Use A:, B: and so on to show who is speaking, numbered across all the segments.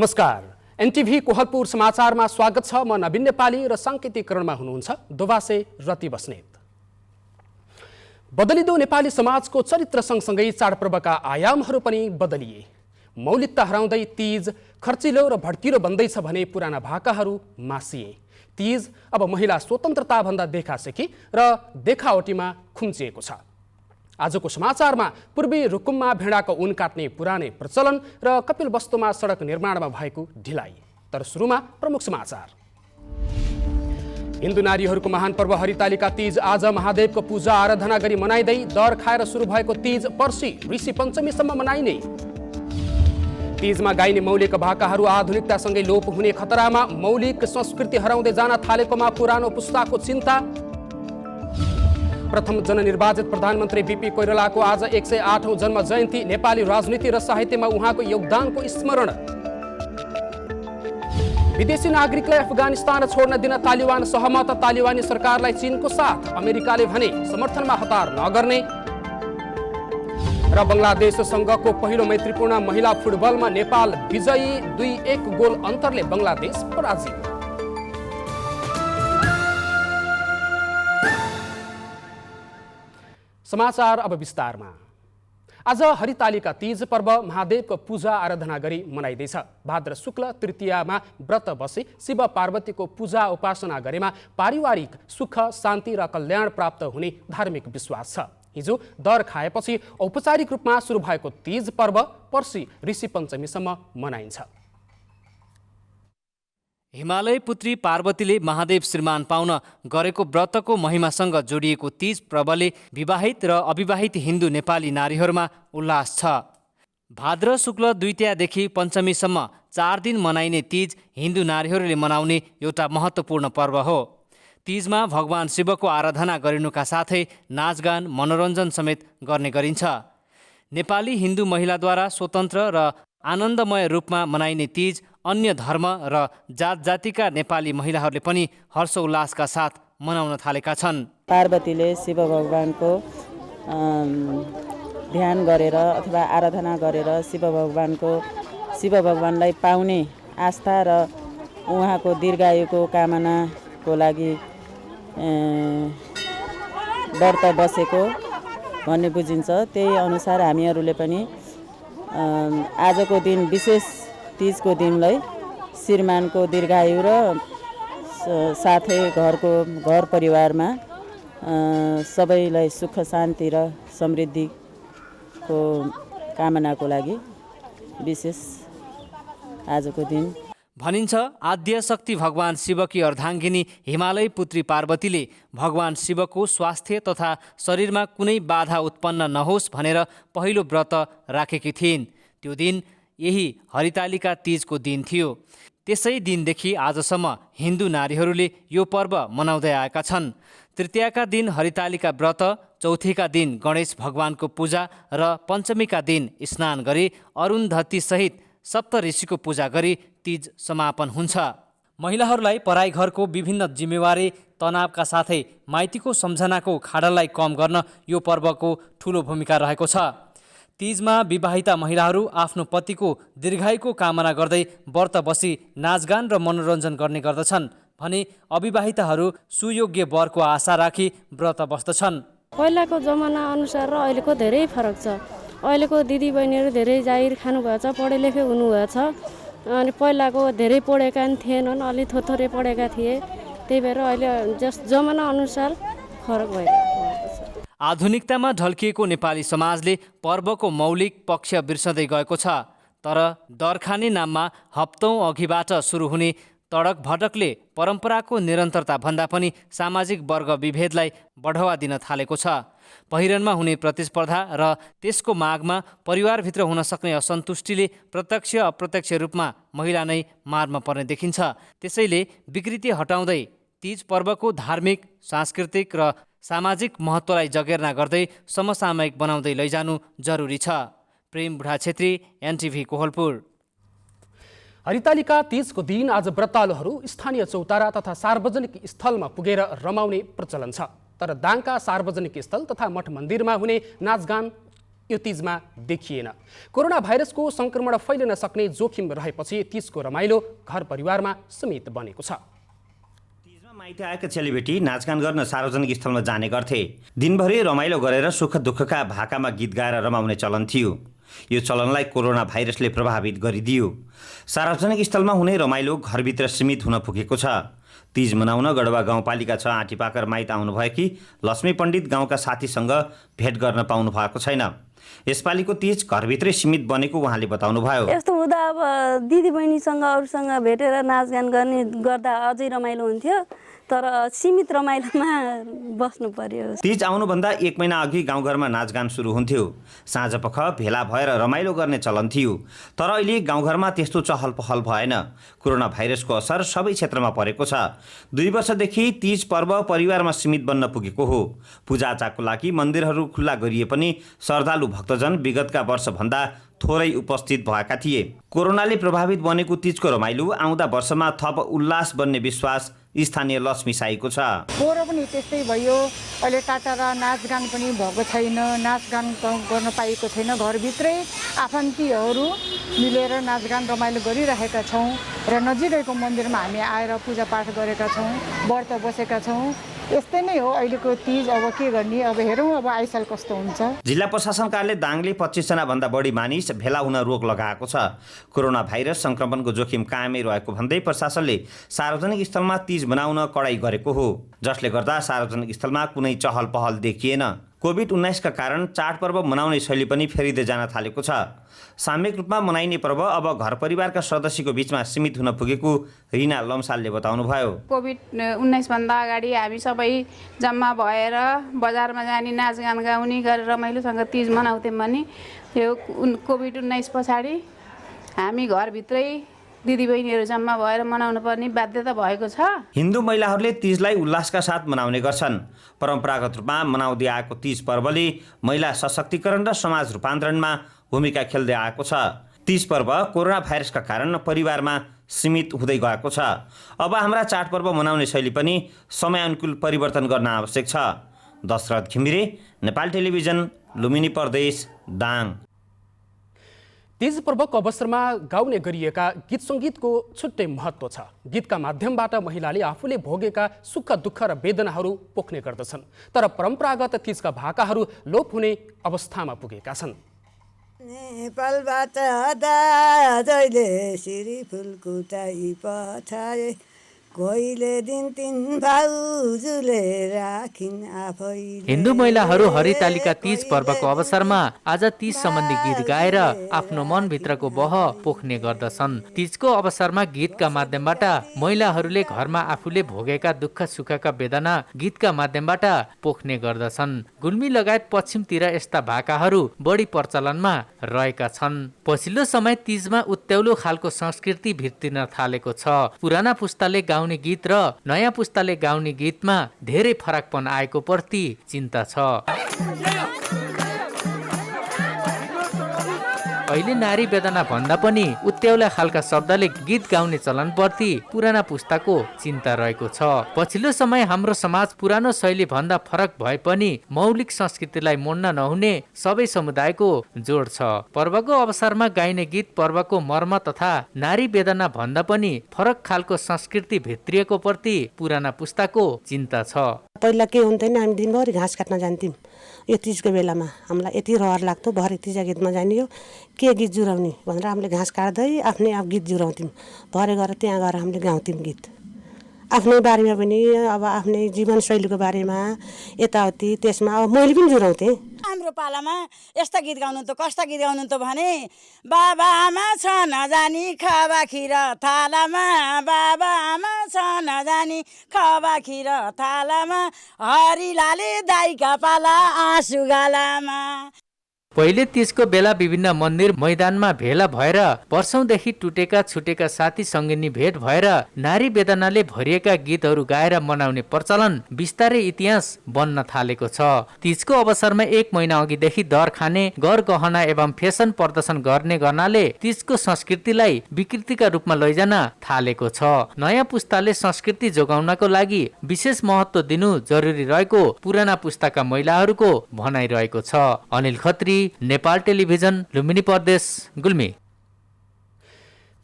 A: नमस्कार, एनटिभी कोहलपुर समाचारमा स्वागत छ। म नवीन नेपाली र साङ्केतिकरणमा हुनुहुन्छ दोभासे रति बस्नेत। बदलिदो नेपाली समाजको चरित्र सँगसँगै चाडपर्वका आयामहरू पनि बदलिए। मौलिकता हराउँदै तीज खर्चिलो र भड्किलो बन्दैछ भने पुराना भाकाहरू मासिए। तीज अब महिला स्वतन्त्रताभन्दा देखासेखी र देखावटीमा खुम्चिएको छ। आजको समाचारमा पूर्वी रुकुममा भेडाको ऊन काट्ने पुरानै प्रचलन र कपिलवस्तुमा सडक निर्माणमा भएको ढिलाइ। तर सुरुमा प्रमुख समाचार। हिन्दू नारीहरूको महान पर्व हरितालिका तीज आज महादेवको पूजा आराधना गरी मनाइँदै दर खाएर सुरु भएको तीज पर्सि ऋषि पञ्चमीसम्म मनाइने। तीजमा गाइने मौलिक भाकाहरू आधुनिकतासँगै लोप हुने खतरामा। मौलिक संस्कृति हराउँदै जान थालेकोमा पुरानो पुस्ताको चिन्ता। प्रथम जननिर्वाचित प्रधानमन्त्री बीपी कोइरालाको आज 108औं जन्म जयन्ती। नेपाली राजनीति र साहित्यमा उहाँको योगदानको स्मरण। विदेशी नागरिकलाई अफगानिस्तान छोड्न दिन तालिबान सहमत। तालिबानी सरकारलाई चीनको साथ। अमेरिकाले भने समर्थनमा हतार नगर्ने। र बङ्गलादेशसँगको पहिलो मैत्रीपूर्ण महिला फुटबलमा नेपाल विजयी। 2-1 गोल अन्तरले बङ्गलादेश पराजित। समाचार अब विस्तारमा। आज हरितालिका तीज पर्व महादेवको पूजा आराधना गरी मनाइँदैछ। भाद्र शुक्ल तृतीयामा व्रत बसी शिव पार्वतीको पूजा उपासना गरेमा पारिवारिक सुख शान्ति र कल्याण प्राप्त हुने धार्मिक विश्वास छ। हिजो दर खाएपछि औपचारिक रूपमा सुरु भएको तीज पर्व पर्सि ऋषि पञ्चमीसम्म मनाइन्छ।
B: हिमालय पुत्री पार्वतीले महादेव श्रीमान पाउन गरेको व्रतको महिमासँग जोडिएको तीज पर्वले विवाहित र अविवाहित हिन्दू नेपाली नारीहरूमा उल्लास छ। भाद्र शुक्ल द्वितीयादेखि पञ्चमीसम्म 4 दिन मनाइने तीज हिन्दू नारीहरूले मनाउने एउटा महत्त्वपूर्ण पर्व हो। तीजमा भगवान शिवको आराधना गरिनुका साथै नाचगान मनोरञ्जन समेत गर्ने गरिन्छ। नेपाली हिन्दू महिलाद्वारा स्वतन्त्र र आनन्दमय रूपमा मनाइने तीज अन्य धर्म र जात जातिका नेपाली महिलाहरूले पनि हर्षोल्लासका साथ मनाउन थालेका छन्।
C: पार्वतीले शिव भगवानको ध्यान गरेर अथवा आराधना गरेर शिव भगवानलाई पाउने आस्था र उहाँको दीर्घायुको कामनाको लागि व्रत बसेको भन्ने बुझिन्छ। त्यही अनुसार हामीहरूले पनि आजको दिन विशेष तीजको दिनलाई श्रीमानको दीर्घायु र साथै घर परिवारमा सबैलाई सुख शान्ति र समृद्धिको कामनाको लागि विशेष आजको दिन
B: भनिन्छ। आद्य शक्ति भगवान शिवकी अर्धाङ्गिनी हिमालय पुत्री पार्वतीले भगवान शिवको स्वास्थ्य तथा शरीरमा कुनै बाधा उत्पन्न नहोस् भनेर पहिलो व्रत राखेकी थिइन्। त्यो दिन यही हरितालिका तीजको दिन थियो। त्यसै दिनदेखि आजसम्म हिन्दू नारीहरूले यो पर्व मनाउँदै आएका छन्। तृतीयाका दिन हरितालिका व्रत, चौथीका दिन गणेश भगवानको पूजा र पञ्चमीका दिन स्नान गरी अरुन्धती सहित सप्त ऋषिको पूजा गरी तीज समापन हुन्छ। महिलाहरूलाई पराई घरको विभिन्न जिम्मेवारी तनावका साथै माइतीको सम्झनाको खाडललाई कम गर्न यो पर्वको ठूलो भूमिका रहेको छ। तीजमा विवाहिता महिलाहरू आफ्नो पतिको दीर्घायुको कामना गर्दै व्रत बसी नाचगान र मनोरञ्जन गर्ने गर्दछन् भने अविवाहिताहरू सुयोग्य वरको आशा राखी व्रत बस्दछन्।
D: पहिलाको जमाना अनुसार र अहिलेको धेरै फरक छ। अहिलेको दिदीबहिनीहरू धेरै जागिर खानुभएको छ, पढे लेखे हुनुभएको छ। अनि पहिलाको धेरै पढेका थिएनन्, अलि थोरै पढेका थिए। त्यही भएर अहिले जमाना अनुसार फरक भइरहेको छ।
B: आधुनिकतामा ढल्किएको नेपाली समाजले पर्वको मौलिक पक्ष बिर्सँदै गएको छ। तर दरखाने नाममा हप्तौँ अघिबाट सुरु हुने तडक भडकले परम्पराको निरन्तरता भन्दा पनि सामाजिक वर्ग विभेदलाई बढावा दिन थालेको छ। पहिरनमा हुने प्रतिस्पर्धा र त्यसको मागमा परिवारभित्र हुन सक्ने असन्तुष्टिले प्रत्यक्ष अप्रत्यक्ष रूपमा महिला नै मारमा पर्ने देखिन्छ। त्यसैले विकृति हटाउँदै तीज पर्वको धार्मिक, सांस्कृतिक र सामाजिक महत्त्वलाई जगेर्ना गर्दै समसामयिक बनाउँदै लैजानु जरुरी छ। प्रेम बुढा छेत्री, एनटिभी कोहलपुर।
A: हरितालिका तीजको दिन आज व्रतालुहरू स्थानीय चौतारा तथा सार्वजनिक स्थलमा पुगेर रमाउने प्रचलन छ। तर दाङका सार्वजनिक स्थल तथा मठ मन्दिरमा हुने नाचगान यो तीजमा देखिएन। कोरोना भाइरसको संक्रमण फैलिन सक्ने जोखिम रहेपछि तीजको रमाइलो घर परिवारमा सीमित बनेको छ।
E: तीजमा माइती आएका चेलीबेटी नाचगान गर्न सार्वजनिक स्थलमा जाने गर्थे। दिनभरि रमाइलो गरेर सुख दुःखका भाकामा गीत गाएर रमाउने चलन थियो। यो चलनलाई कोरोना भाइरसले प्रभावित गरिदियो। सार्वजनिक स्थलमा हुने रमाइलो घरभित्र सीमित हुन पुगेको छ। तीज मनाउन गढवा गाउँपालिका 6 आँटीपाकर माइत आउनुभएकी लक्ष्मी पण्डित गाउँका साथीसँग भेट गर्न पाउनु भएको छैन। यसपालिको तीज घरभित्रै सीमित बनेको उहाँले बताउनुभयो।
F: यस्तो हुँदा अब दिदीबहिनीसँग अरूसँग भेटेर नाचगान गर्दा अझै रमाइलो हुन्थ्यो, तर सीमित रमाइलोमा बस्नु पर्यो।
E: तीज आउनुभन्दा 1 महिना अघि गाउँघरमा नाचगान सुरु हुन्थ्यो। साँझपख भेला भएर रमाइलो गर्ने चलन थियो, तर अहिले गाउँघरमा त्यस्तो चहल पहल भएन। कोरोना भाइरसको असर सबै क्षेत्रमा परेको छ। 2 वर्षदेखि तीज पर्व परिवारमा सीमित बन्न पुगेको हो। पूजाआजाको लागि मन्दिरहरू खुल्ला गरिए पनि श्रद्धालु भक्तजन विगतका वर्षभन्दा थोरै उपस्थित भएका थिए। कोरोनाले प्रभावित बनेको तीजको रमाइलो आउँदा वर्षमा थप उल्लास बन्ने विश्वास स्थानीय लक्ष्मी साईको छ।
G: पोहोर पनि त्यस्तै भयो। अहिले टाटारा नाचगान पनि भएको छैन, नाचगान गर्न पाइएको छैन। घरभित्रै आफन्तीहरू मिलेर नाचगान रमाइलो गरिरहेका छौँ र नजिकैको मन्दिरमा हामी आएर पूजापाठ गरेका छौँ, व्रत बसेका छौँ। यस्तै नै हो अहिलेको तीज। अब के गर्ने, अब हेरौँ अब आइसाल कस्तो हुन्छ।
E: जिल्ला प्रशासन कार्यालय दाङले 25 जनाभन्दा बढी मानिस भेला हुन रोक लगाएको छ। कोरोना भाइरस संक्रमणको जोखिम कायमै रहेको भन्दै प्रशासनले सार्वजनिक स्थलमा तीज मनाउन कडाई गरेको हो, जसले गर्दा सार्वजनिक स्थलमा कुनै चहल पहल देखिएन। कोभिड-19 का कारण चाडपर्व मनाउने शैली पनि फेरिँदै जान थालेको छ। सामूहिक रूपमा मनाइने पर्व अब घर परिवारका सदस्यको बीचमा सीमित हुन पुगेको रिना लम्सालले बताउनुभयो।
H: कोभिड-19 भन्दा अगाडि हामी सबै जम्मा भएर बजारमा जाने, नाचगान गाउने गरेर रमाइलोसँग तीज मनाउँथ्यौँ भने यो कोभिड-19 पछाडि हामी घरभित्रै दिदीबहिनीहरू जम्मा भएर मनाउनु पर्ने बाध्यता भएको छ।
E: हिन्दू महिलाहरूले तीजलाई उल्लासका साथ मनाउने गर्छन्। परम्परागत रूपमा मनाउँदै आएको तीज पर्वले महिला सशक्तिकरण र समाज रूपान्तरणमा भूमिका खेल्दै आएको छ। तीज पर्व कोरोना भाइरसका कारण परिवारमा सीमित हुँदै गएको छ। अब हाम्रा चाडपर्व मनाउने शैली पनि समयानुकूल परिवर्तन गर्न आवश्यक छ। दशरथ घिमिरे, नेपाल टेलिभिजन, लुम्बिनी प्रदेश, दाङ।
A: तीज पर्वको अवसरमा गाउने गरिएका गीत सङ्गीतको छुट्टै महत्त्व छ। गीतका माध्यमबाट महिलाले आफूले भोगेका सुख दुःख र वेदनाहरू पोख्ने गर्दछन्, तर परम्परागत तीजका भाकाहरू लोप हुने अवस्थामा पुगेका छन्।
I: नेपालबाट दाजैले सिरी फुलकुटाई पठाए, कोहीले दिन्थिन् भाउजूले राखिन् आफैले।
J: हिन्दू महिलाहरू हरितालिका तीज पर्वको अवसरमा आज तीज सम्बन्धी गीत गाएर आफ्नो मनभित्रको बह पोख्ने गर्दछन्। तीजको अवसरमा गीतका माध्यमबाट महिलाहरूले घरमा आफूले भोगेका दुःख सुखका वेदना गीतका माध्यमबाट पोख्ने गर्दछन्। गुल्मी लगायत पश्चिमतिर यस्ता भाकाहरू बढी प्रचलनमा रहेका छन्। पछिल्लो समय तीजमा उत्याउलो खालको संस्कृति भित्रिन थालेको छ। पुराना पुस्ताले गाउने गीत र नयाँ पुस्ताले गाउने गीतमा धेरै फरकपन आएको प्रति चिन्ता छ। अहिले नारी वेदना भन्दा पनि उत्याउला खालका शब्दले गीत गाउने चलनप्रति पुराना पुस्ताको चिन्ता रहेको छ। पछिल्लो समय हाम्रो समाज पुरानो शैली भन्दा फरक भए पनि मौलिक संस्कृतिलाई मोड्न नहुने सबै समुदायको जोड छ। पर्वको अवसरमा गाइने गीत पर्वको मर्म तथा नारी वेदना भन्दा पनि फरक खालको संस्कृति भित्रिएको प्रति पुराना पुस्ताको चिन्ता छ।
K: पहिला के हुन्थ्यो नि, हामी दिनभरि घाँस काट्न जान्थ्यौँ। यो तीजको बेलामा हामीलाई यति रहर लाग्थ्यो, भरे तीजा गीतमा जाने के गीत जुराउने भनेर हामीले घाँस काट्दै आफ्नै अब गीत जुराउँथ्यौँ। भरे गएर त्यहाँ गएर हामीले गाउँथ्यौँ गीत आफ्नै बारेमा पनि, अब आफ्नै जीवनशैलीको बारेमा यताउति। त्यसमा अब मैले पनि जुराउँथेँ।
L: हाम्रो पालामा यस्ता गीत गाउनु त कस्ता गीत गाउनु त भने, बाबामा छ नजानी खावा खिर थालामा, बाबामा छ नजानी खावा खिर थालामा, हरिलाले दाइका पाला आँसु गालामा।
J: पहिले तीजको बेला विभिन्न मन्दिर मैदानमा भेला भएर वर्षौंदेखि टुटेका छुटेका साथी सङ्गिनी भेट भएर नारी वेदनाले भरिएका गीतहरू गाएर मनाउने प्रचलन बिस्तारै इतिहास बन्न थालेको छ। तीजको अवसरमा 1 महिना अघिदेखि दर खाने, गर गहना एवं फेसन प्रदर्शन गर्ने गर्नाले तीजको संस्कृतिलाई विकृतिका रूपमा लैजान थालेको छ। नयाँ पुस्ताले संस्कृति जोगाउनको लागि विशेष महत्त्व दिनु जरुरी रहेको पुराना पुस्ताका महिलाहरूको भनाइरहेको छ। अनिल खत्री, नेपाल टेलिभिजन, लुम्बिनी प्रदेश, गुल्मी।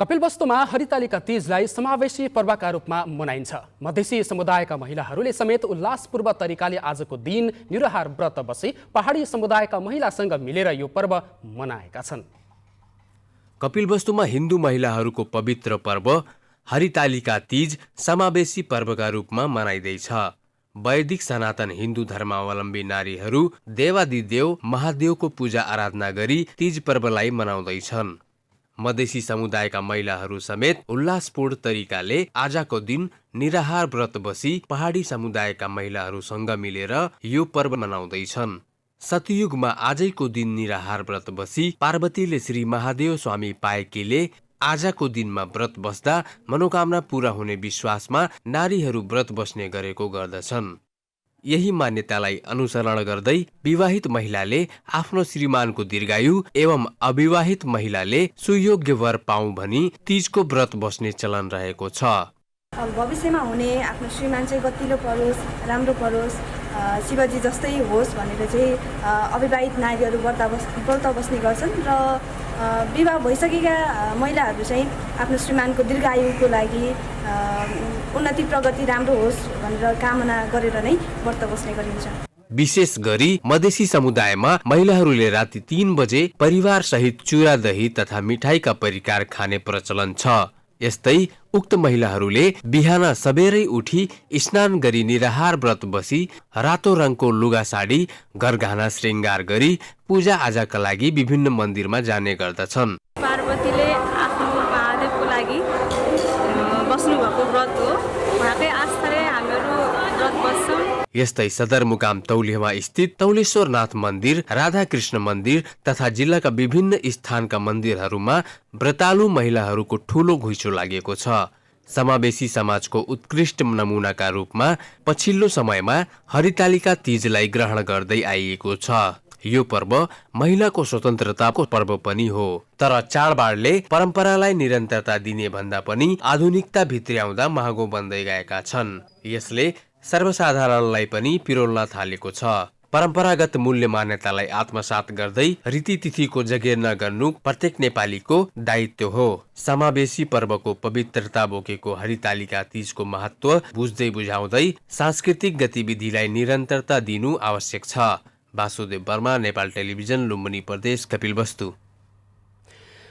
A: कपिलवस्तुमा हरितालिका तीजलाई समावेशी पर्वका रूपमा मनाइन्छ। मधेसी समुदायका महिलाहरूले समेत उल्लासपूर्व तरिकाले आजको दिन निराहार व्रत बसी पहाडी समुदायका महिलासँग मिलेर यो पर्व मनाएका छन्।
M: कपिलवस्तुमा हिन्दू महिलाहरूको पवित्र पर्व हरितालिका तीज समावेशी पर्वका रूपमा मनाइँदैछ। वैदिक सनातन हिन्दू धर्मावलम्बी नारीहरू देवादिदेव महादेवको पूजा आराधना गरी तीज पर्वलाई मनाउँदैछन्। मधेसी समुदायका महिलाहरू समेत उल्लासपूर्ण तरिकाले आजको दिन निराहार व्रत बसी पहाडी समुदायका महिलाहरूसँग मिलेर यो पर्व मनाउँदैछन्। सतयुगमा आजैको दिन निराहार व्रत बसी पार्वतीले श्री महादेव स्वामी पाएकीले आजको दिनमा व्रत बस्दा मनोकामना पूरा हुने विश्वासमा नारीहरू व्रत बस्ने गरेको गर्दछन्। यही मान्यतालाई अनुसरण गर्दै विवाहित महिलाले आफ्नो श्रीमानको दीर्घायु एवं अविवाहित महिलाले सुयोग्य वर पाऊँ भनी तीजको व्रत बस्ने चलन रहेको छ।
N: भविष्यमा हुने आफ्नो श्रीमान चाहिँ गतिलो परोस्, राम्रो परोस्, शिवजी जस्तै होस् भनेर चाहिँ अविवाहित नारीहरू व्रत बस्ने गर्छन् र विवाह भइसकेका महिलाहरू चाहिँ आफ्नो श्रीमानको दीर्घायुको लागि उन्नति प्रगति राम्रो होस् भनेर कामना गरेर नै व्रत बस्ने गरिन्छ।
M: विशेष गरी मधेसी समुदायमा महिलाहरूले राति 3 बजे परिवार सहित चुरा दही तथा मिठाईका परिकार खाने प्रचलन छ। यस्तै उक्त महिलाहरूले बिहान सबेरै उठी स्नान गरी निराहार व्रत बसी रातो रङको लुगा साडी गरगहना श्रृङ्गार गरी पूजा आजाका लागि विभिन्न मन्दिरमा जाने गर्दछन्।
O: पार्वतीले आफ्नो महादेवको लागि बस्नुभएको व्रत हो, उहाँकै आस्थाले हामीहरू व्रत बस्छौँ।
M: यस्तै सदरमुकाम तौलियामा स्थित तौलेश्वरनाथ मन्दिर, राधाकृष्ण मन्दिर तथा जिल्लाका विभिन्न स्थानका मन्दिरहरूमा व्रतालु महिलाहरूको ठूलो घुइँचो लागेको छ। समावेशी समाजको उत्कृष्ट नमुनाका रूपमा पछिल्लो समयमा हरितालिका तीजलाई ग्रहण गर्दै आइएको छ। यो पर्व महिलाको स्वतन्त्रताको पर्व पनि हो, तर चाडबाडले परम्परालाई निरन्तरता दिने भन्दा पनि आधुनिकता भित्र्याउँदा महँगो बन्दै गएका छन्। यसले सर्वसाधारणलाई पनि पिरोल्न थालेको छ। परम्परागत मूल्य मान्यतालाई आत्मसात गर्दै रीतिथितिको जगेर नगर्नु प्रत्येक नेपालीको दायित्व हो। समावेशी पर्वको पवित्रता बोकेको हरितालिका तीजको महत्व बुझ्दै बुझाउँदै सांस्कृतिक गतिविधिलाई निरन्तरता दिनु आवश्यक छ। वासुदेव वर्मा, नेपाल टेलिभिजन, लुम्बिनी प्रदेश, कपिलवस्तु।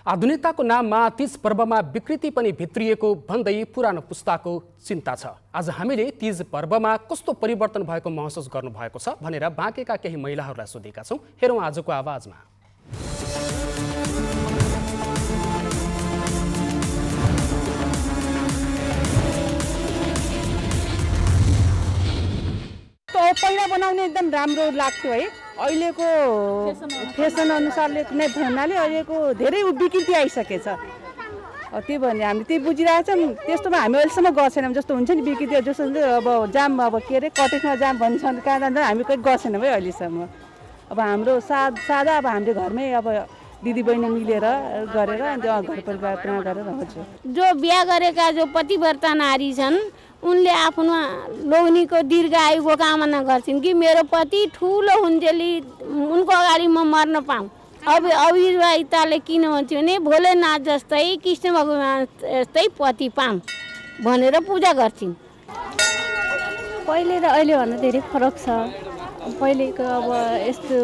A: आधुनिकताको नाममा तीज पर्वमा विकृति पनि भित्रिएको भन्दै पुरानो पुस्ताको चिन्ता छ। आज हामीले तीज पर्वमा कस्तो परिवर्तन भएको महसुस गर्नुभएको छ भनेर बाँकेका केही महिलाहरूलाई सोधेका छौँ। हेरौँ आजको आवाजमा।
P: पहिला बनाउने एकदम राम्रो लाग्थ्यो है, अहिलेको फेसन अनुसारले नै भन्नाले अहिलेको धेरै विकृति आइसकेछ। त्यही भने हामी त्यही बुझिरहेछौँ, त्यस्तोमा हामी अहिलेसम्म गएको छैनौँ। जस्तो हुन्छ नि विकृति, जस्तो अब जाम, अब के अरे कटेजमा जाम भन्छन्, कहाँ जान्छ हामी कहीँ गएको छैनौँ है अहिलेसम्म। अब हाम्रो सादा अब हामीले घरमै अब दिदी बहिनी मिलेर गरेर घर परिवार गरेर हजुर।
Q: जो बिहा गरेका जो पतिव्रता नारी छन् उनले आफ्नो लोग्नीको दीर्घायुको कामना गर्छिन् कि मेरो पति ठुलो हुन्जेली उनको अगाडि म मर्न पाऊँ। अब अविवाहिताले किन भन्छ भने भोलेनाथ जस्तै कृष्ण भगवान जस्तै पति पाऊँ भनेर पूजा गर्छिन्।
D: पहिले र अहिले भन्दा धेरै फरक छ। पहिलेको अब यस्तो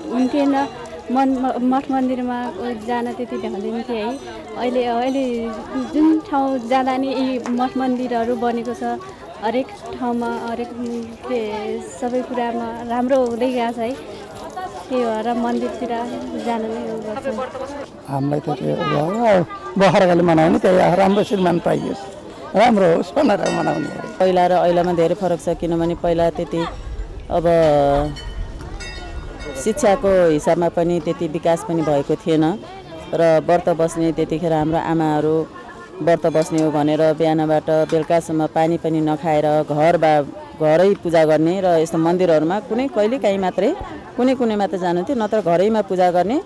D: हुन्थेन, मठ मन्दिरमा जान त्यति भ्याउँदैनथे है। अहिले जुन ठाउँ जाँदा नि यी मठ मन्दिरहरू बनेको छ, हरेक ठाउँमा हरेक सबै कुरामा राम्रो हुँदै गएको छ है। त्यही भएर मन्दिरतिर जान नै गर्छ।
R: हामीलाई त त्यो बखरकाले मनाउने त्यही राम्रो श्रीमान पाइयोस्, राम्रो होस् भनेर मनाउने।
C: पहिला र अहिलेमा धेरै फरक छ, किनभने पहिला त्यति अब शिक्षाको हिसाबमा पनि त्यति विकास पनि भएको थिएन र व्रत बस्ने त्यतिखेर हाम्रो आमाहरू व्रत बस्ने हो भनेर बिहानबाट बेलुकासम्म पानी पनि नखाएर घरै पूजा गर्ने र यस्तो मन्दिरहरूमा कहिलेकाहीँ मात्रै कुनै मात्र जानुहुन्थ्यो, नत्र घरैमा पूजा गर्ने,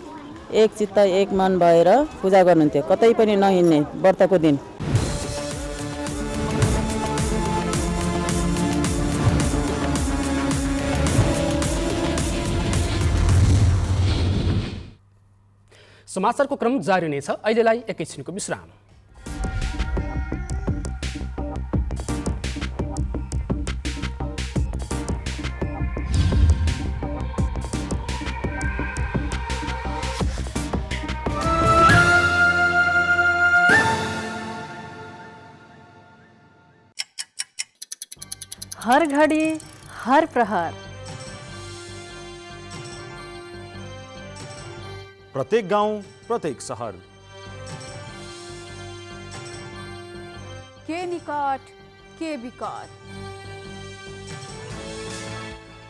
C: एक चित्त एक मन भएर पूजा गर्नुहुन्थ्यो, कतै पनि नहिँड्ने व्रतको दिन।
A: समाचारको क्रम जारी नै छ। अहिलेलाई एकैछिनको विश्राम।
S: हर घडी हर प्रहर,
T: प्रत्येक गाउँ प्रत्येक सहर,
S: के निकट के विकट,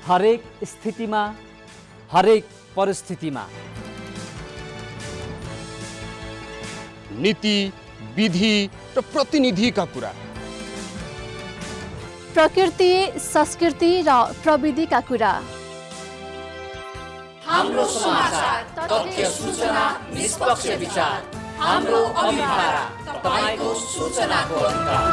B: हरेक स्थितिमा हरेक परिस्थितिमा
A: नीति विधि र प्रतिनिधिका कुरा,
S: प्रकृति संस्कृति र प्रविधिका कुरा,
U: हाम्रो समाचार, तथ्य सूचना, निष्पक्ष विचार, हाम्रो अभिभारा, तपाईको सूचनाको अधिकार।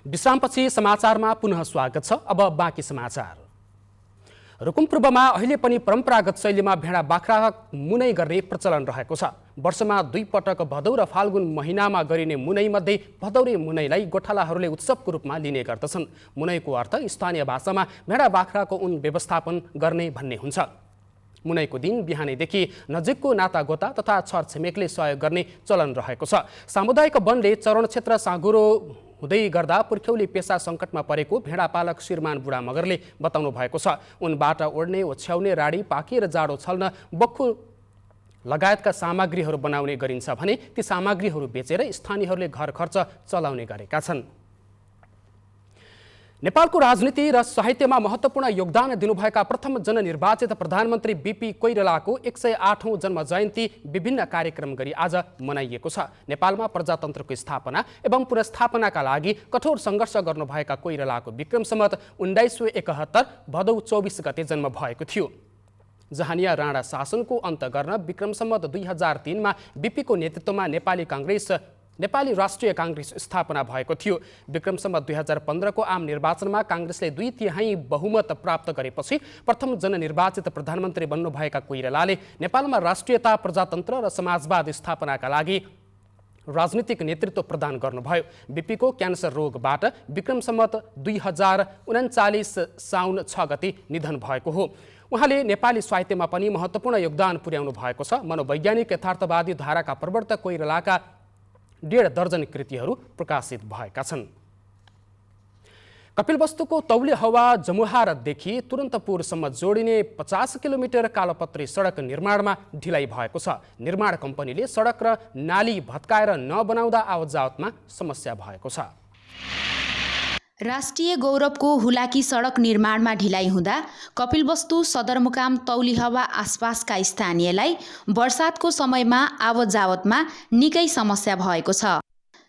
A: विश्रामपछि समाचारमा पुनः स्वागत छ। अब बाँकी समाचार। रुकुम पूर्वमा अहिले पनि परम्परागत शैलीमा भेडा बाख्रा मुनै गर्ने प्रचलन रहेको छ। वर्षमा 2 पटक भदौ र फाल्गुन महिनामा गरिने मुनैमध्ये भदौरे मुनैलाई गोठालाहरूले उत्सवको रूपमा लिने गर्दछन्। मुनैको अर्थ स्थानीय भाषामा भेडा बाख्राको उन व्यवस्थापन गर्ने भन्ने हुन्छ। मुनैको दिन बिहानैदेखि नजिकको नातागोता तथा छरछिमेकले सहयोग गर्ने चलन रहेको छ। सामुदायिक वनले चरण क्षेत्र साँगुरो हुँदै गर्दा पुर्ख्यौली पेसा सङ्कटमा परेको भेडा पालक श्रीमान बुढा मगरले बताउनु भएको छ। उनबाट ओड्ने ओछ्याउने राडी पाकी र जाडो छल्न बक्खु लगायतका सामग्रीहरू बनाउने गरिन्छ भने ती सामग्रीहरू बेचेर स्थानीयहरूले घर खर्च चलाउने गरेका छन्। नेपालको राजनीति र साहित्यमा महत्त्वपूर्ण योगदान दिनुभएका प्रथम जननिर्वाचित प्रधानमन्त्री बीपी कोइरालाको 108औं जन्म जयन्ती विभिन्न कार्यक्रम गरी आज मनाइएको छ। नेपालमा प्रजातन्त्रको स्थापना एवं पुनर्स्थापनाका लागि कठोर सङ्घर्ष गर्नुभएका कोइरालाको विक्रम सम्वत 1971 भदौ 24 गते जन्म भएको थियो। जहानिया राणा शासनको अन्त गर्न विक्रम सम्वत 2003 मा बीपीको नेतृत्वमा नेपाली राष्ट्रिय काङ्ग्रेस स्थापना भएको थियो। विक्रम सम्वत 2015 को आम निर्वाचनमा काङ्ग्रेसले 2/3 बहुमत प्राप्त गरेपछि प्रथम जननिर्वाचित प्रधानमन्त्री बन्नुभएका कोइरालाले नेपालमा राष्ट्रियता, प्रजातन्त्र र समाजवाद स्थापनाका लागि राजनीतिक नेतृत्व प्रदान गर्नुभयो। बीपीको क्यान्सर रोगबाट विक्रम सम्वत 2039 साउन 6 गते निधन भएको हो। उहाँले नेपाली साहित्यमा पनि महत्त्वपूर्ण योगदान पुर्याउनु भएको छ। मनोवैज्ञानिक यथार्थवादी धाराका प्रवर्तक कोइरालाका 1.5 दर्जन कृतिहरू प्रकाशित भएका छन्। कपिलवस्तुको तौले हवा जमुहारदेखि तुरन्तपुरसम्म जोडिने 50 किलोमिटर कालोपत्री सडक निर्माणमा ढिलाइ भएको छ। निर्माण कम्पनीले सडक र नाली भत्काएर नबनाउँदा आवतजावतमा समस्या भएको छ।
V: राष्ट्रिय गौरवको हुलाकी सडक निर्माणमा ढिलाइ हुँदा कपिलवस्तु सदरमुकाम तौलिहवा आसपासका स्थानीयलाई वर्षातको समयमा आवत जावतमा निकै समस्या भएको छ।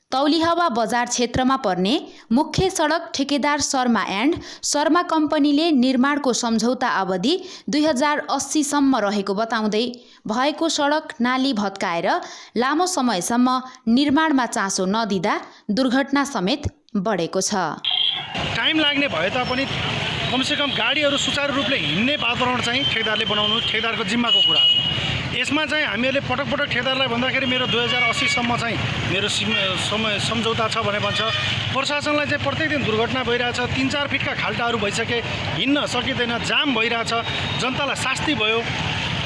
V: तौलिहवा बजार क्षेत्रमा पर्ने मुख्य सडक ठेकेदार शर्मा एन्ड शर्मा कम्पनीले निर्माणको सम्झौता अवधि 2080 सम्म रहेको बताउँदै भएको सडक नाली भत्काएर लामो समयसम्म निर्माणमा चासो नदिँदा दुर्घटना समेत बढेको छ।
W: टाइम लाग्ने भए तापनि कमसेकम गाडीहरू सुचारू रूपले हिँड्ने वातावरण चाहिँ ठेकेदारले बनाउनु ठेकेदारको जिम्माको कुरा हो। यसमा चाहिँ हामीहरूले पटक पटक ठेकेदारलाई भन्दाखेरि मेरो 2080 सम्म चाहिँ मेरो समय सम्झौता छ भने भन्छ। प्रशासनलाई चाहिँ प्रत्येक दिन दुर्घटना भइरहेछ, 3-4 फिटका खाल्टाहरू भइसके, हिँड्न सकिँदैन, जाम भइरहेछ, जनतालाई शास्ति भयो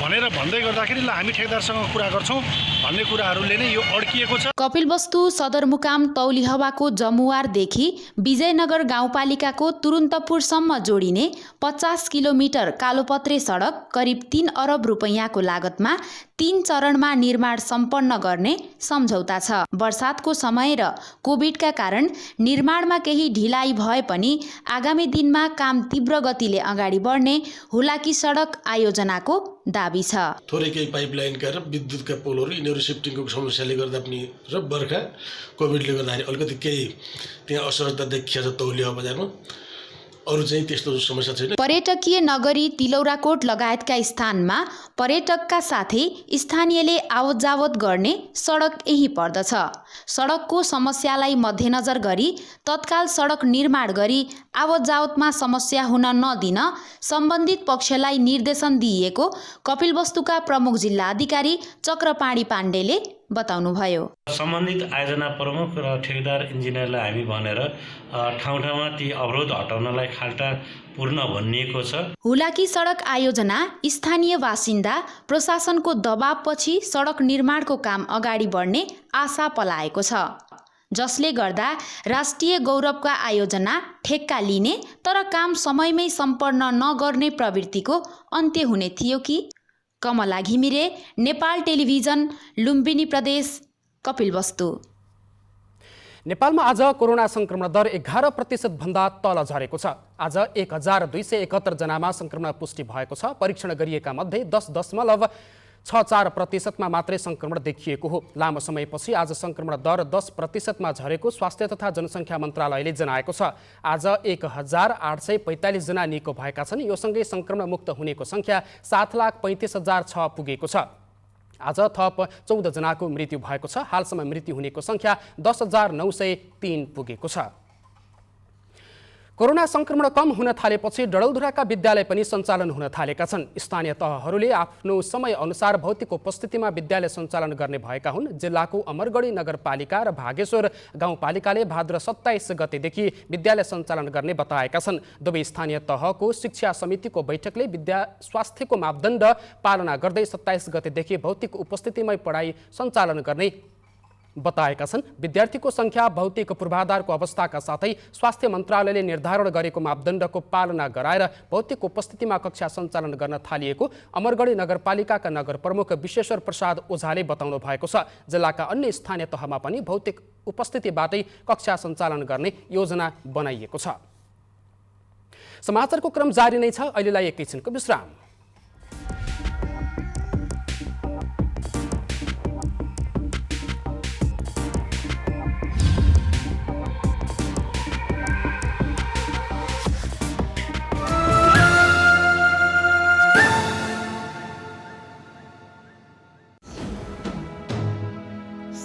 W: भनेर भन्दै गर्दाखेरि ल हामी ठेकेदारसँग कुरा गर्छौँ भन्ने कुराहरूले नै यो अड्किएको छ।
V: कपिलवस्तु सदरमुकाम तौलिहवाको जमुवारदेखि विजयनगर गाउँपालिकाको तुरुन्तपुरसम्म जोडिने 50 किलोमिटर कालोपत्रे सडक करिब 3 अरब रुपैयाँको लागतमा 3 चरणमा निर्माण सम्पन्न गर्ने सम्झौता छ। वर्षातको समय र कोभिडका कारण निर्माणमा केही ढिलाइ भए पनि आगामी दिनमा काम तीव्र गतिले अगाडि बढ्ने हुलाकी सडक आयोजनाको दाबी छ।
X: थोरै केही पाइपलाइनका र विद्युतका पोलहरू यिनीहरू सिफ्टिङको समस्याले गर्दा पनि र बर्खा कोभिडले गर्दाखेरि अलिकति केही त्यहाँ असुविधा देखिएको छ तौलिया बजारमा। अरू चाहिँ त्यस्तो समस्या छैन।
V: पर्यटकीय नगरी तिलौराकोट लगायतका स्थानमा पर्यटकका साथै स्थानीयले आवत जावत गर्ने सडक यही पर्दछ। सडकको समस्यालाई मध्यनजर गरी तत्काल सडक निर्माण गरी आवत जावतमा समस्या हुन नदिन सम्बन्धित पक्षलाई निर्देशन दिइएको कपिलवस्तुका प्रमुख जिल्ला अधिकारी चक्रपाणी पाण्डेले बताउनुभयो।
E: सम्बन्धित आयोजना प्रमुख र ठेकेदार इन्जिनियरलाई हामी भनेर ठाउँ ठाउँमा ती अवरोध हटाउनलाई खाल्टा पूर्ण भनिएको छ।
V: हुलाकी सडक आयोजना स्थानीय बासिन्दा प्रशासनको दबावपछि सडक निर्माणको काम अगाडि बढ्ने आशा पलाएको छ, जसले गर्दा राष्ट्रिय गौरवका आयोजना ठेक्का लिने तर काम समयमै सम्पन्न नगर्ने प्रवृत्तिको अन्त्य हुने थियो कि। कमला घिमिरे, नेपाल टेलिभिजन, लुम्बिनी प्रदेश, कपिलवस्तु।
A: नेपालमा आज कोरोना संक्रमण दर 11% भन्दा तल झरेको छ। आज 1271 जनामा संक्रमण पुष्टि भएको छ। परीक्षण गरिएका मध्ये 10.64% मात्रै संक्रमण देखिएको हो। लामो समयपछि आज संक्रमण दर 10%मा झरेको स्वास्थ्य तथा जनसङ्ख्या मन्त्रालयले जनाएको छ। आज 1845 जना निको भएका छन्। यो सँगै संक्रमण मुक्त हुनेको संख्या 7,35,006 पुगेको छ। आज थप 14 जनाको मृत्यु भएको छ। हालसम्म मृत्यु हुनेको संख्या 10,903 पुगेको छ। कोरोना संक्रमण कम हुन थालेपछि डडेलधुराका विद्यालय पनि सञ्चालन हुन थालेका छन्। स्थानीय तहहरूले आफ्नो समय अनुसार भौतिक उपस्थितिमा विद्यालय सञ्चालन गर्ने भएका हुन्। जिल्लाको अमरगढी नगरपालिका र भागेश्वर गाउँपालिकाले भाद्र 27 गतेदेखि विद्यालय सञ्चालन गर्ने बताएका छन्। दुवै स्थानीय तहको शिक्षा समितिको बैठकले स्वास्थ्यको मापदण्ड पालना गर्दै 27 गतेदेखि भौतिक उपस्थितिमै पढाइ सञ्चालन गर्ने बताएका छन्। विद्यार्थीको संख्या, भौतिक पूर्वाधारको अवस्थाका साथै स्वास्थ्य मन्त्रालयले निर्धारण गरेको मापदण्डको पालना गराएर भौतिक उपस्थितिमा कक्षा सञ्चालन गर्न थालिएको अमरगढी नगरपालिकाका नगर प्रमुख विश्वेश्वर प्रसाद ओझाले बताउनु भएको छ। जिल्लाका अन्य स्थानीय तहमा पनि भौतिक उपस्थितिबाटै कक्षा सञ्चालन गर्ने योजना बनाइएको छ। समाचारको क्रम जारी नै छ। अहिलेलाई एकैछिनको विश्राम।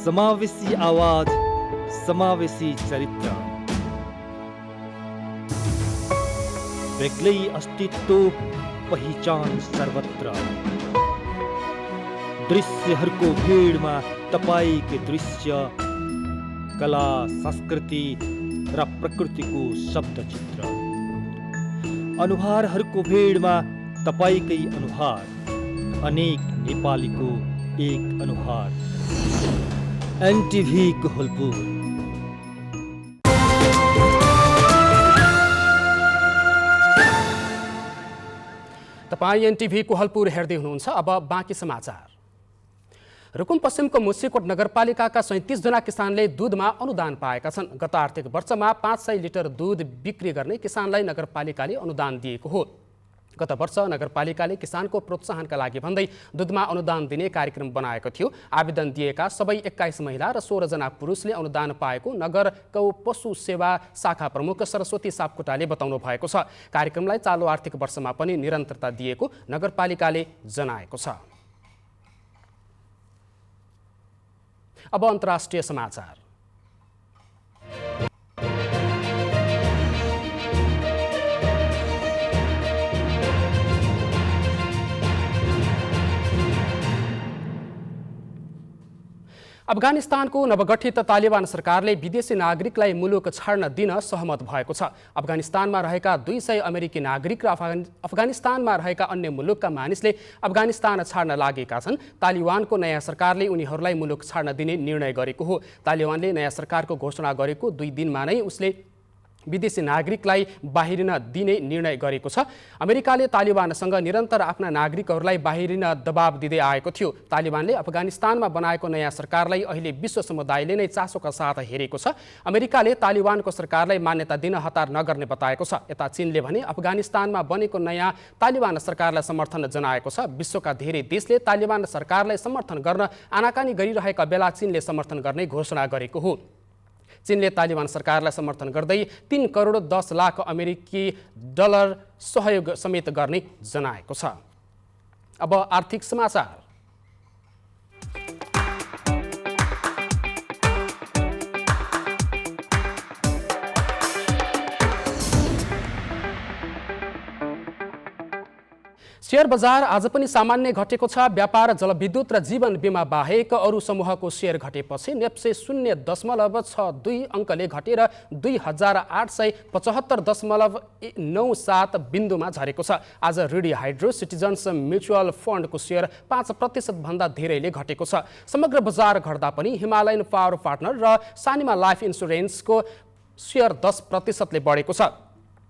F: समावेशी आवाज, समावेशी चरित्र, बेग्लै अस्तित्व, पहिचान सर्वत्र। दृश्यहरूको भिडमा तपाईको दृश्य, कला, संस्कृति र प्रकृतिको शब्दचित्र। अनुहारहरूको भिडमा तपाईकै अनुहार, अनेक नेपालीको एक अनुहार। एनटिभी कोहलपुर।
A: तपाईँ एनटिभी कोहलपुर हेर्दै हुनुहुन्छ। अब बाँकी समाचार। रुकुम पश्चिमको मुसिकोट नगरपालिकाका 37 जना किसानले दुधमा अनुदान पाएका छन्। गत आर्थिक वर्षमा 500 लिटर दुध बिक्री गर्ने किसानलाई नगरपालिकाले अनुदान दिएको हो। गत वर्ष नगरपालिकाले किसानको प्रोत्साहनका लागि भन्दै दुधमा अनुदान दिने कार्यक्रम बनाएको थियो। आवेदन दिएका सबै 21 महिला र 16 जना पुरुषले अनुदान पाएको नगर गौ पशु सेवा शाखा प्रमुख सरस्वती सापकोटाले बताउनु भएको छ। कार्यक्रमलाई चालु आर्थिक वर्षमा पनि निरन्तरता दिएको नगरपालिकाले जनाएको छ। अब अन्तर्राष्ट्रिय समाचार। अफगानिस्तानको नवगठित तालिबान सरकारले विदेशी नागरिकलाई मुलुक छाड्न दिन सहमत भएको छ। अफगानिस्तानमा रहेका 200 अमेरिकी नागरिक र अफगानिस्तानमा रहेका अन्य मुलुकका मानिसले अफगानिस्तान छाड्न लागेका छन्। तालिबानको नयाँ सरकारले उनीहरूलाई मुलुक छाड्न दिने निर्णय गरेको हो। तालिबानले नयाँ सरकारको घोषणा गरेको 2 दिनमा नै उसले विदेशी नागरिकलाई बाहिरिन दिने निर्णय गरेको छ। अमेरिकाले तालिबानसँग निरन्तर आफ्ना नागरिकहरूलाई बाहिरिन दबाब दिँदै आएको थियो। तालिबानले अफगानिस्तानमा बनाएको नयाँ सरकारलाई अहिले विश्व समुदायले नै चासोका साथ हेरेको छ। अमेरिकाले तालिबानको सरकारलाई मान्यता दिन हतार नगर्ने बताएको छ। यता चीनले भने अफगानिस्तानमा बनेको नयाँ तालिबान सरकारलाई समर्थन जनाएको छ। विश्वका धेरै देशले तालिबान सरकारलाई समर्थन गर्न आनाकानी गरिरहेका बेला चीनले समर्थन गर्ने घोषणा गरेको हो। चीनले तालिबान सरकारलाई समर्थन गर्दै 3 करोड 10 लाख अमेरिकी डलर सहयोग समेत गर्ने जनाएको छ। अब आर्थिक समाचार। शेयर बजार आज पनि सामान्य घटेको छ। व्यापार, जलविद्युत र जीवन बिमा बाहेक अरू समूहको शेयर घटेपछि नेप्से 0.62 अङ्कले घटेर 2875.97 बिन्दुमा झरेको छ। आज Ridi hydro citizens mutual फन्डको share 5% भन्दा धेरैले घटेको छ। समग्र बजार घट्दा पनि हिमालयन पावर पार्टनर र सानिमा लाइफ इन्सुरेन्सको शेयर 10%ले बढेको छ।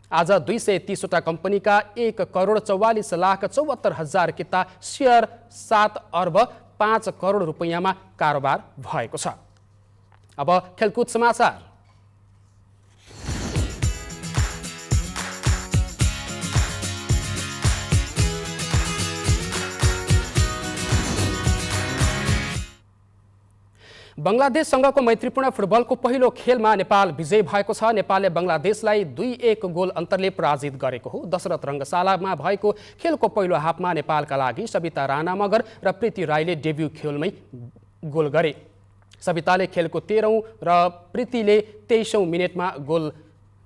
A: आज 230वटा कम्पनीका 1 करोड 44 लाख 74 हजार किता शेयर 7 अर्ब 5 करोड रुपैयाँमा कारोबार भएको छ। अब खेलकुद समाचार। बङ्गलादेशसँगको मैत्रीपूर्ण फुटबलको पहिलो खेलमा नेपाल विजय भएको छ। नेपालले बङ्गलादेशलाई 2-1 गोल अन्तरले पराजित गरेको हो। दशरथ रङ्गशालामा भएको खेलको पहिलो हाफमा नेपालका लागि सविता राणा मगर र प्रीति राईले डेब्यू खेलमै गोल गरे। सविताले खेलको 13औं र प्रीतिले 23औं मिनेटमा गोल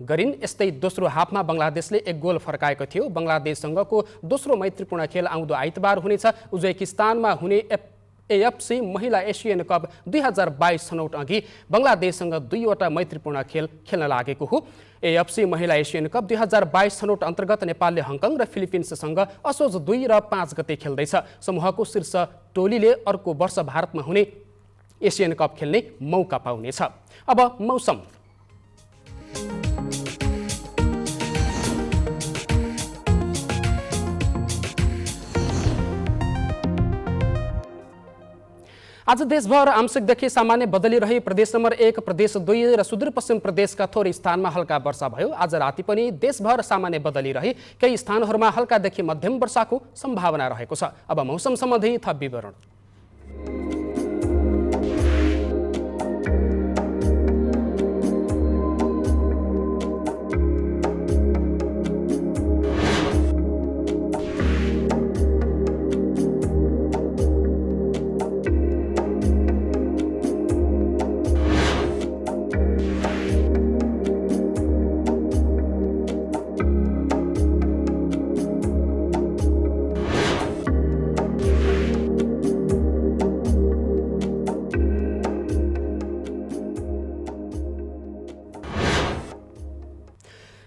A: गरिन्। यस्तै दोस्रो हाफमा बङ्गलादेशले 1 गोल फर्काएको थियो। बङ्गलादेशसँगको दोस्रो मैत्रीपूर्ण खेल आउँदो आइतबार हुनेछ। उज्बेकिस्तानमा हुने एएफसी महिला एसियन कप 2022 छनौट अघि बङ्गलादेशसँग 2वटा मैत्रीपूर्ण खेल खेल्न लागेको हो। एएफसी महिला एसियन कप 2022 छनौट अन्तर्गत नेपालले हङकङ र फिलिपिन्ससँग असोज 2 र 5 गते खेल्दैछ। समूहको शीर्ष टोलीले अर्को वर्ष भारतमा हुने एसियन कप खेल्ने मौका पाउनेछ। अब मौसम। आज देशभर आंशिकदेखि सामान्य बदली रही प्रदेश नम्बर 1, प्रदेश 2 र सुदूरपश्चिम प्रदेशका थोरै स्थानमा हल्का वर्षा भयो। आज राति पनि देशभर सामान्य बदली रही केही स्थानहरूमा हल्कादेखि मध्यम वर्षाको सम्भावना रहेको छ। अब मौसम सम्बन्धी थप विवरण।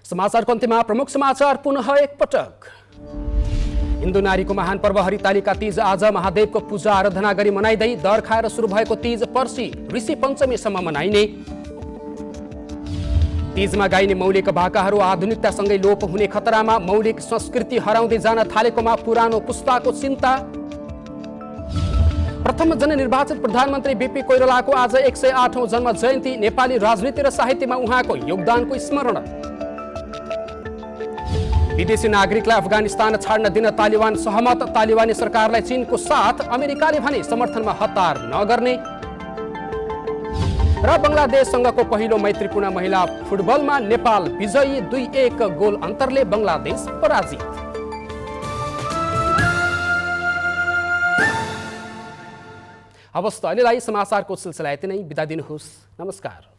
A: समाचारको अन्त्यमा प्रमुख समाचार पुनः एकपटक। हिन्दू नारीको महान पर्व हरितालिका तीज आज महादेवको पूजा आराधना गरी मनाइँदै दर खाएर सुरु भएको तीज पर्सि ऋषि पञ्चमीसम्म मनाइने। तीजमा गाइने मौलिक भाकाहरू आधुनिकतासँगै लोप हुने खतरामा, मौलिक संस्कृति हराउँदै जान थालेकोमा पुरानो पुस्ताको चिन्ता। प्रथम जननिर्वाचित प्रधानमन्त्री बीपी कोइरालाको आज 108औं जन्म जयन्ती, नेपाली राजनीति र साहित्यमा उहाँको योगदानको स्मरण। विदेशी नागरिकलाई अफगानिस्तान छाड्न दिन तालिबान सहमत, तालिबानी सरकारलाई चीनको साथ, अमेरिकाले भने समर्थनमा हतार नगर्ने। र बङ्गलादेशसँगको पहिलो मैत्रीपूर्ण महिला फुटबलमा नेपाल विजयी, 2-1 गोल अन्तरले बङ्गलादेश पराजित। हवस् त अहिलेलाई समाचारको सिलसिला यति नै, बिदा दिनुहोस्। नमस्कार।